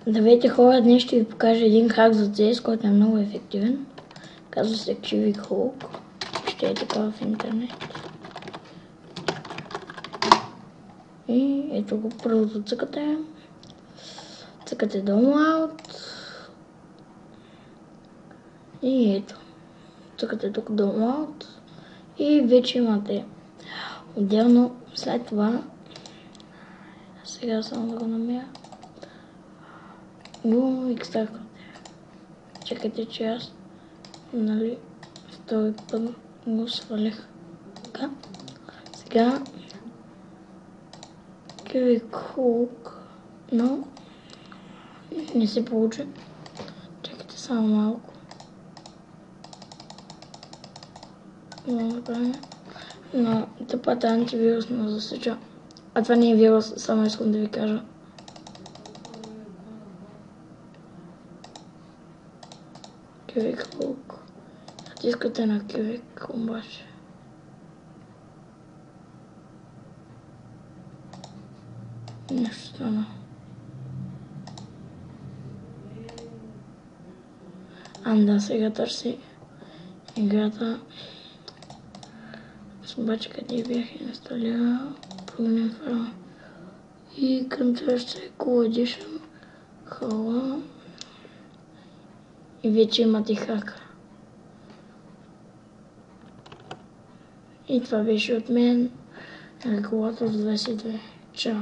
Здравейте хора, днес ще ви покажа един хак за CS, който е много ефективен. Казва се Cubic Hulk. Ще е така в интернет. И ето го, първото цъкате. Цъкате Download. И ето. Цъкате тук Download. И вече имате отделно след това. Сега само да го намеря. Го екстрактвате. Чакайте, че аз втори път го свалих. Така. Сега Cubic Hulk, но не се получи. Чакайте само малко. Но тъпата антивирусна засеча. А това не е вирус, само искам да ви кажа. Cubic Hulk. Натискате на Cubic обаче. Нещо стана. Да, сега търси играта. Обаче къде бях инсталирал, променям файла. И към това ще е Cool Edition. Хала. И вече имате хака. И това беше от мен. Регулатор 22. Чао!